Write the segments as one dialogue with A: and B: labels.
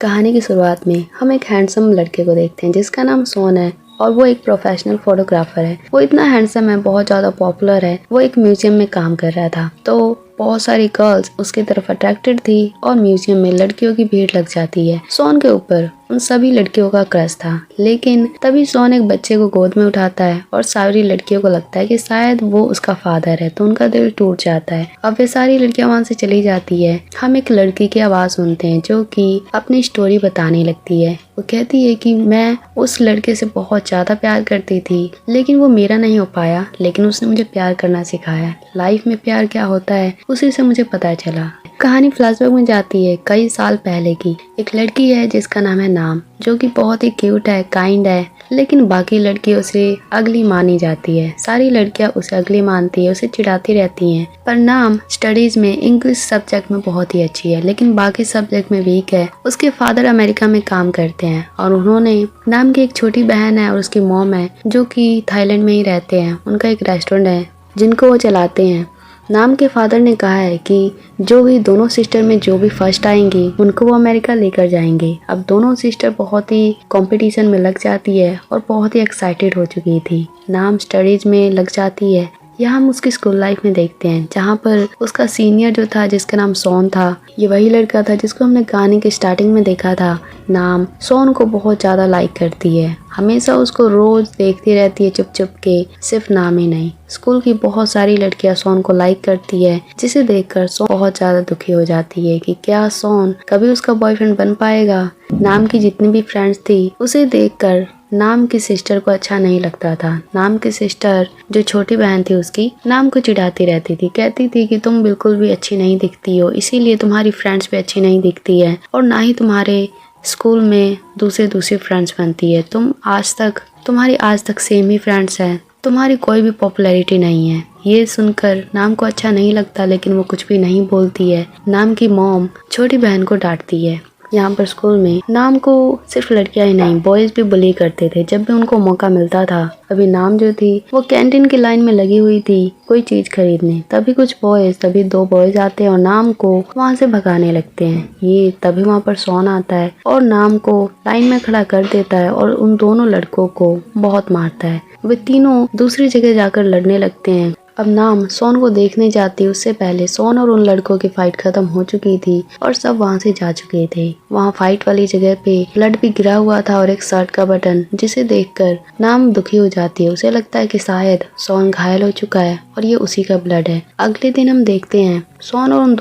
A: कहानी की शुरुआत में हम एक हैंडसम लड़के को देखते हैं जिसका नाम सोन है और वो एक प्रोफेशनल फोटोग्राफर है। वो इतना हैंडसम है, बहुत ज़्यादा पॉपुलर है। वो एक म्यूजियम में काम कर रहा था तो बहुत सारी गर्ल्स उसकी तरफ अट्रैक्टेड थी और म्यूजियम में लड़कियों की भीड़ लग जाती है। सोन के ऊपर उन सभी लड़कियों का क्रश था, लेकिन तभी सोन एक बच्चे को गोद में उठाता है और सारी लड़कियों को लगता है कि शायद वो उसका फादर है, तो उनका दिल टूट जाता है। अब वे सारी लड़कियां वहां से चली जाती है। हम एक लड़की की आवाज़ सुनते हैं जो कि अपनी स्टोरी बताने लगती है। वो कहती है कि मैं उस लड़के से बहुत ज़्यादा प्यार करती थी, लेकिन वो मेरा नहीं हो पाया, लेकिन उसने मुझे प्यार करना सिखाया। लाइफ में प्यार क्या होता है उसी से मुझे पता चला। कहानी फ्लैशबैक में जाती है कई साल पहले की। एक लड़की है जिसका नाम है नाम, जो कि बहुत ही क्यूट है, काइंड है, लेकिन बाकी लड़कियों से अगली मानी जाती है। सारी लड़कियां उसे अगली मानती है, उसे चिढ़ाती रहती हैं। पर नाम स्टडीज में इंग्लिश सब्जेक्ट में बहुत ही अच्छी है, लेकिन बाकी सब्जेक्ट में वीक है। उसके फादर अमेरिका में काम करते हैं और उन्होंने नाम की एक छोटी बहन है और उसकी मॉम है जो कि थाईलैंड में ही रहते हैं। उनका एक रेस्टोरेंट है जिनको वो चलाते हैं। नाम के फादर ने कहा है कि जो भी दोनों सिस्टर में जो भी फर्स्ट आएंगी उनको वो अमेरिका लेकर जाएंगे। अब दोनों सिस्टर बहुत ही कंपटीशन में लग जाती है और बहुत ही एक्साइटेड हो चुकी थी। नाम स्टडीज में लग जाती है। यह हम उसकी स्कूल लाइफ में देखते हैं, जहाँ पर उसका सीनियर जो था जिसका नाम सोन था, ये वही लड़का था जिसको हमने गाने के स्टार्टिंग में देखा था। नाम सोन को बहुत ज़्यादा लाइक करती है, हमेशा उसको रोज देखती रहती है चुप चुप के। सिर्फ नाम ही नहीं, स्कूल की बहुत सारी लड़कियां सोन को लाइक करती है, जिसे देखकर सोन बहुत ज़्यादा दुखी हो जाती है कि क्या सोन कभी उसका बॉयफ्रेंड बन पाएगा। नाम की जितनी भी फ्रेंड्स थी उसे देखकर नाम की सिस्टर को अच्छा नहीं लगता था। नाम की सिस्टर जो छोटी बहन थी उसकी, नाम को चिढ़ाती रहती थी, कहती थी कि तुम बिल्कुल भी अच्छी नहीं दिखती हो, इसीलिए तुम्हारी फ्रेंड्स भी अच्छी नहीं दिखती है और ना ही तुम्हारे स्कूल में दूसरे फ्रेंड्स बनती है। तुम्हारी आज तक सेम ही फ्रेंड्स हैं, तुम्हारी कोई भी पॉपुलैरिटी नहीं है। ये सुनकर नाम को अच्छा नहीं लगता, लेकिन वो कुछ भी नहीं बोलती है। नाम की मॉम छोटी बहन को डांटती है। यहाँ पर स्कूल में नाम को सिर्फ लड़कियां ही नहीं, बॉयज भी बुली करते थे जब भी उनको मौका मिलता था। अभी नाम जो थी वो कैंटीन की लाइन में लगी हुई थी कोई चीज खरीदने, तभी दो बॉयज आते हैं और नाम को वहाँ से भगाने लगते हैं। ये तभी वहाँ पर सोन आता है और नाम को लाइन में खड़ा कर देता है और उन दोनों लड़कों को बहुत मारता है। वे तीनों दूसरी जगह जाकर लड़ने लगते हैं। अब नाम सोन को देखने जाती, उससे पहले सोन और उन लड़कों की फाइट खत्म हो चुकी थी और सब वहां से जा चुके थे। वहां फाइट वाली जगह पे ब्लड भी गिरा हुआ था और एक शर्ट का बटन, जिसे देखकर नाम दुखी हो जाती है। उसे लगता है कि शायद सोन घायल हो चुका है और ये उसी का ब्लड है। अगले दिन हम देखते हैं सोन और उन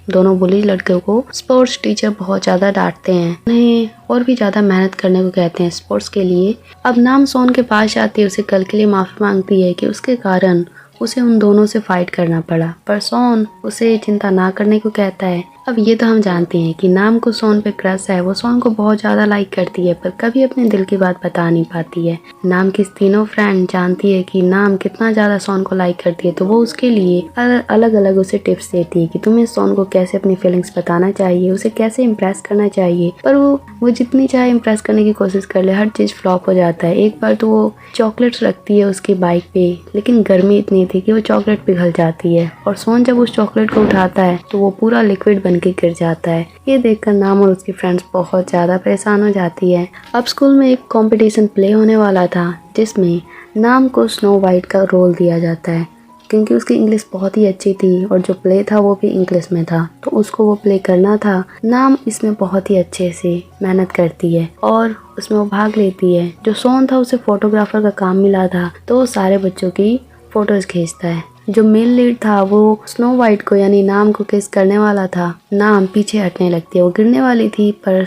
A: दोनों बुली लड़कों को स्पोर्ट्स टीचर बहुत ज्यादा डांटते हैं, उन्हें और भी ज्यादा मेहनत करने को कहते हैं स्पोर्ट्स के लिए। अब नाम सोन के पास आती है, उसे कल के लिए माफी मांगती है कि उसके कारण उसे उन दोनों से फाइट करना पड़ा, पर सोन उसे चिंता ना करने को कहता है। अब ये तो हम जानते हैं कि नाम को सोन पे क्रश है, वो सोन को बहुत ज्यादा लाइक करती है, पर कभी अपने दिल की बात बता नहीं पाती है। नाम की तीनों फ्रेंड जानती है कि नाम कितना ज्यादा सोन को लाइक करती है, तो वो उसके लिए अलग अलग उसे टिप्स देती है कि तुम्हें सोन को कैसे अपनी फीलिंग्स बताना चाहिए, उसे कैसे इम्प्रेस करना चाहिए। पर वो जितनी चाहे इम्प्रेस करने की कोशिश कर ले, हर चीज फ्लॉप हो जाता है। एक बार तो वो चॉकलेट्स रखती है उसकी बाइक पे, लेकिन गर्मी इतनी थी कि वो चॉकलेट पिघल जाती है और सोन जब उस चॉकलेट को उठाता है तो वो पूरा लिक्विड बन के गिर जाता है। ये देखकर नाम और उसकी फ्रेंड्स बहुत ज्यादा परेशान हो जाती है। अब स्कूल में एक कंपटीशन प्ले होने वाला था जिसमें नाम को स्नो वाइट का रोल दिया जाता है, क्योंकि उसकी इंग्लिश बहुत ही अच्छी थी और जो प्ले था वो भी इंग्लिश में था, तो उसको वो प्ले करना था। नाम इसमें बहुत ही अच्छे से मेहनत करती है और उसमें वो भाग लेती है। जो सोन था उसे फोटोग्राफर का काम मिला था, तो वो सारे बच्चों की फोटोज खींचता है। जो मेल लीड था वो स्नो वाइट को यानी नाम को किस करने वाला था। नाम पीछे हटने लगती है, वो गिरने वाली थी पर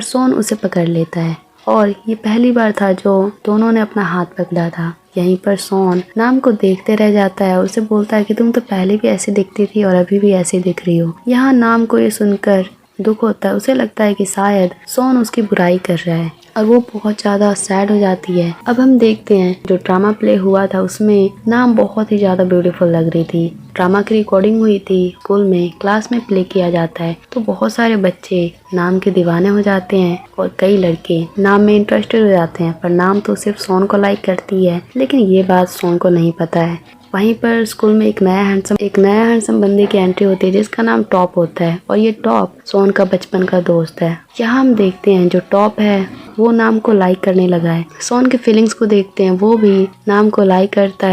A: सोन उसे पकड़ लेता है और ये पहली बार था जो दोनों ने अपना हाथ पकड़ा था। यहीं पर सोन नाम को देखते रह जाता है और उसे बोलता है कि तुम तो पहले भी ऐसे दिखती थी और अभी भी ऐसे दिख रही हो। यहाँ नाम को ये सुनकर दुख होता है, उसे लगता है कि शायद सोन उसकी बुराई कर रहा है और वो बहुत ज्यादा सैड हो जाती है। अब हम देखते हैं जो ड्रामा प्ले हुआ था उसमें नाम बहुत ही ज्यादा ब्यूटीफुल लग रही थी। ड्रामा की रिकॉर्डिंग हुई थी स्कूल में, क्लास में प्ले किया जाता है, तो बहुत सारे बच्चे नाम के दीवाने हो जाते हैं और कई लड़के नाम में इंटरेस्टेड हो जाते हैं। पर नाम तो सिर्फ सोन को लाइक करती है, लेकिन ये बात सोन को नहीं पता है। वहीं पर स्कूल में एक नया हैंडसम बंदे की एंट्री होती है जिसका नाम टॉप होता है और ये टॉप सोन का बचपन का दोस्त है। यहाँ हम देखते हैं जो टॉप है वो नाम को लाइक करने लगा है। सोन के फीलिंग्स को देखते हैं, वो भी नाम को लाइक करता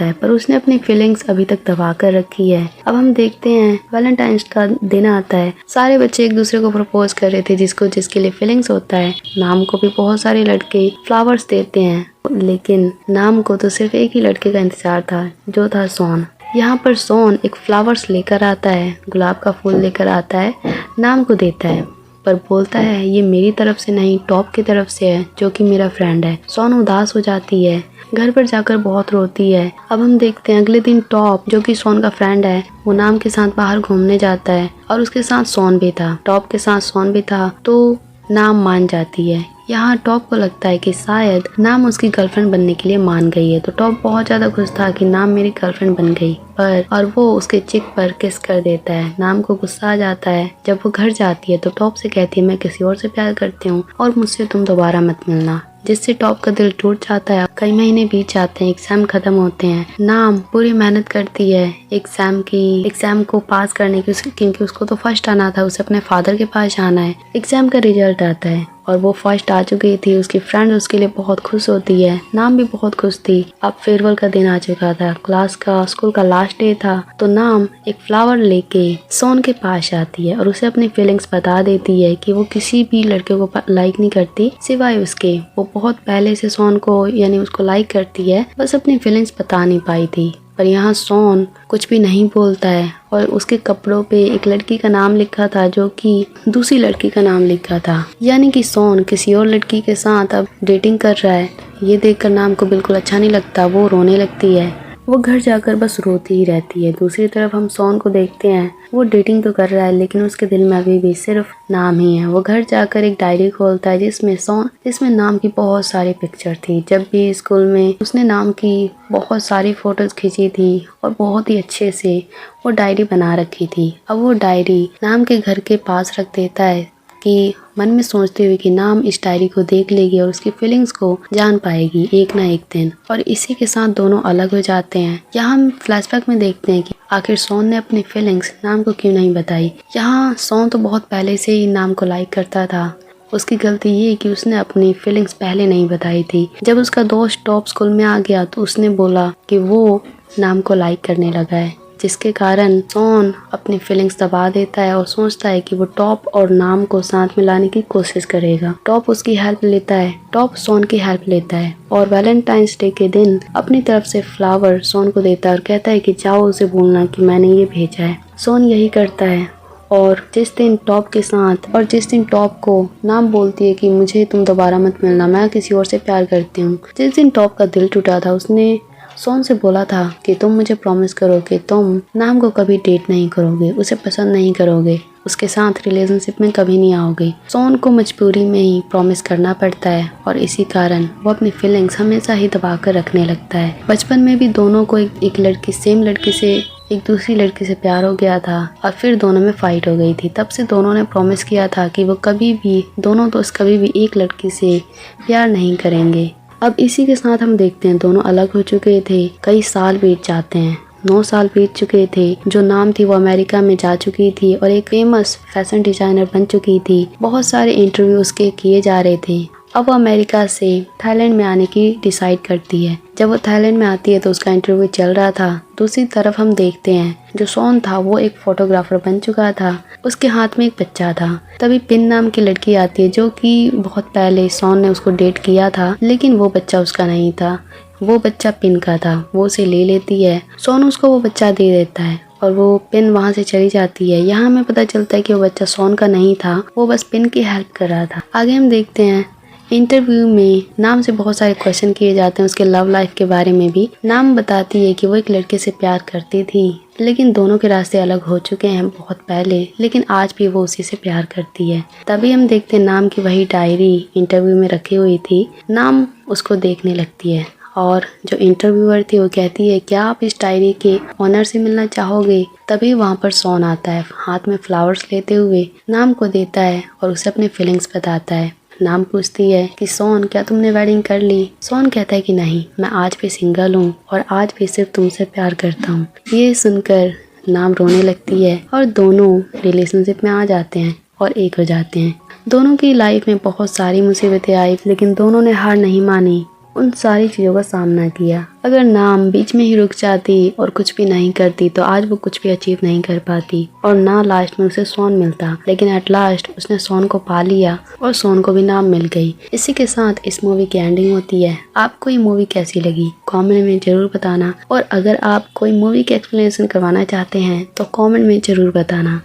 A: है, पर उसने अपनी फीलिंग्स अभी तक दबा कर रखी है। अब हम देखते हैं वैलेंटाइंस का दिन आता है। सारे बच्चे एक दूसरे को प्रपोज कर रहे थे जिसके लिए फीलिंग्स होता है। नाम को भी बहुत सारे लड़के फ्लावर्स देते हैं, लेकिन नाम को तो सिर्फ एक ही लड़के का इंतजार था, जो था सोन। यहाँ पर सोन एक फ्लावर्स लेकर आता है, गुलाब का फूल लेकर आता है, नाम को देता है, पर बोलता है ये मेरी तरफ से नहीं, टॉप की तरफ से है, जो कि मेरा फ्रेंड है। सोन उदास हो जाती है, घर पर जाकर बहुत रोती है। अब हम देखते हैं अगले दिन टॉप, जो कि सोन का फ्रेंड है, वो नाम के साथ बाहर घूमने जाता है और उसके साथ सोन भी था। टॉप के साथ सोन भी था, तो नाम मान जाती है। यहाँ टॉप को लगता है कि शायद नाम उसकी गर्लफ्रेंड बनने के लिए मान गई है, तो टॉप बहुत ज्यादा खुश था कि नाम मेरी गर्लफ्रेंड बन गई, और वो उसके चिक पर किस कर देता है। नाम को गुस्सा आ जाता है। जब वो घर जाती है तो टॉप से कहती है मैं किसी और से प्यार करती हूँ और मुझसे तुम दोबारा मत मिलना, जिससे टॉप का दिल टूट जाता है। कई महीने बीत जाते हैं, एग्जाम खत्म होते हैं। नाम पूरी मेहनत करती है एग्जाम को पास करने की, क्योंकि उसको तो फर्स्ट आना था, उसे अपने फादर के पास जाना है। एग्जाम का रिजल्ट आता है और वो फर्स्ट आ चुकी थी। उसकी फ्रेंड उसके लिए बहुत खुश होती है, नाम भी बहुत खुश थी। अब फेयरवेल का दिन आ चुका था, स्कूल का लास्ट डे था, तो नाम एक फ्लावर लेके सोन के पास आती है और उसे अपनी फीलिंग्स बता देती है कि वो किसी भी लड़के को लाइक नहीं करती सिवाय उसके। वो बहुत पहले से सोन को यानी उसको लाइक करती है, बस अपनी फीलिंग्स बता नहीं पाई थी। पर यहाँ सोन कुछ भी नहीं बोलता है और उसके कपड़ों पे एक लड़की का नाम लिखा था, जो कि दूसरी लड़की का नाम लिखा था, यानी कि सोन किसी और लड़की के साथ अब डेटिंग कर रहा है। ये देखकर नाम को बिल्कुल अच्छा नहीं लगता, वो रोने लगती है। वो घर जाकर बस रोती ही रहती है। दूसरी तरफ हम सोन को देखते हैं, वो डेटिंग तो कर रहा है लेकिन उसके दिल में अभी भी सिर्फ नाम ही है। वो घर जाकर एक डायरी खोलता है जिसमें नाम की बहुत सारी पिक्चर थी। जब भी स्कूल में उसने नाम की बहुत सारी फोटोज खींची थी और बहुत ही अच्छे से वो डायरी बना रखी थी। अब वो डायरी नाम के घर के पास रख देता है कि मन में सोचते हुए कि नाम इस डायरी को देख लेगी और उसकी फीलिंग्स को जान पाएगी एक ना एक दिन, और इसी के साथ दोनों अलग हो जाते हैं। यहाँ हम फ्लैशबैक में देखते हैं कि आखिर सोन ने अपनी फीलिंग्स नाम को क्यों नहीं बताई। यहाँ सोन तो बहुत पहले से ही नाम को लाइक करता था। उसकी गलती ये कि उसने अपनी फीलिंग्स पहले नहीं बताई थी। जब उसका दोस्त टॉप स्कूल में आ गया तो उसने बोला कि वो नाम को लाइक करने लगा है, जिसके कारण सोन अपनी फीलिंग्स दबा देता है और सोचता है कि वो टॉप और नाम को साथ मिलाने की कोशिश करेगा। टॉप सोन की हेल्प लेता है और वैलेंटाइंस डे के दिन अपनी तरफ से फ्लावर सोन को देता है और कहता है कि जाओ उसे बोलना कि मैंने ये भेजा है। सोन यही करता है और जिस दिन टॉप को नाम बोलती है कि मुझे तुम दोबारा मत मिलना, मैं किसी और से प्यार करती हूँ, जिस दिन टॉप का दिल टूटा था उसने सोन से बोला था कि तुम मुझे प्रॉमिस करो कि तुम नाम को कभी डेट नहीं करोगे, उसे पसंद नहीं करोगे, उसके साथ रिलेशनशिप में कभी नहीं आओगे। सोन को मजबूरी में ही प्रॉमिस करना पड़ता है और इसी कारण वो अपनी फीलिंग्स हमेशा ही दबा कर रखने लगता है। बचपन में भी दोनों को सेम लड़की से एक दूसरी लड़की से प्यार हो गया था और फिर दोनों में फाइट हो गई थी। तब से दोनों ने प्रॉमिस किया था कि वो कभी भी एक लड़की से प्यार नहीं करेंगे। अब इसी के साथ हम देखते हैं दोनों अलग हो चुके थे। कई साल बीत जाते हैं, 9 साल बीत चुके थे। जो नाम थी वो अमेरिका में जा चुकी थी और एक फेमस फैशन डिजाइनर बन चुकी थी। बहुत सारे इंटरव्यू उसके किए जा रहे थे। अब वो अमेरिका से थाईलैंड में आने की डिसाइड करती है। जब वो थाईलैंड में आती है तो उसका इंटरव्यू चल रहा था। दूसरी तरफ हम देखते हैं जो सोन था वो एक फोटोग्राफर बन चुका था, उसके हाथ में एक बच्चा था। तभी पिन नाम की लड़की आती है, जो कि बहुत पहले सोन ने उसको डेट किया था, लेकिन वो बच्चा उसका नहीं था, वो बच्चा पिन का था। वो उसे ले लेती है, सोन उसको वो बच्चा दे देता है और वो पिन वहाँ से चली जाती है। यहाँ हमें पता चलता है कि वो बच्चा सोन का नहीं था, वो बस पिन की हेल्प कर रहा था। आगे हम देखते हैं इंटरव्यू में नाम से बहुत सारे क्वेश्चन किए जाते हैं, उसके लव लाइफ के बारे में भी। नाम बताती है कि वो एक लड़के से प्यार करती थी, लेकिन दोनों के रास्ते अलग हो चुके हैं बहुत पहले, लेकिन आज भी वो उसी से प्यार करती है। तभी हम देखते हैं नाम की वही डायरी इंटरव्यू में रखी हुई थी। नाम उसको देखने लगती है और जो इंटरव्यूअर थी वो कहती है क्या आप इस डायरी के ऑनर से मिलना चाहोगे। तभी वहाँ पर सोन आता है, हाथ में फ्लावर्स लेते हुए नाम को देता है और उसे अपने फीलिंग्स बताता है। नाम पूछती है कि सोन क्या तुमने वेडिंग कर ली। सोन कहता है कि नहीं, मैं आज भी सिंगल हूँ और आज भी सिर्फ तुमसे प्यार करता हूँ। ये सुनकर नाम रोने लगती है और दोनों रिलेशनशिप में आ जाते हैं और एक हो जाते हैं। दोनों की लाइफ में बहुत सारी मुसीबतें आई, लेकिन दोनों ने हार नहीं मानी, उन सारी चीज़ों का सामना किया। अगर नाम बीच में ही रुक जाती और कुछ भी नहीं करती तो आज वो कुछ भी अचीव नहीं कर पाती और ना लास्ट में उसे सोन मिलता। लेकिन एट लास्ट उसने सोन को पा लिया और सोन को भी नाम मिल गई। इसी के साथ इस मूवी की एंडिंग होती है। आपको ये मूवी कैसी लगी कमेंट में जरूर बताना, और अगर आप कोई मूवी की एक्सप्लेनेशन करवाना चाहते हैं तो कमेंट में जरूर बताना।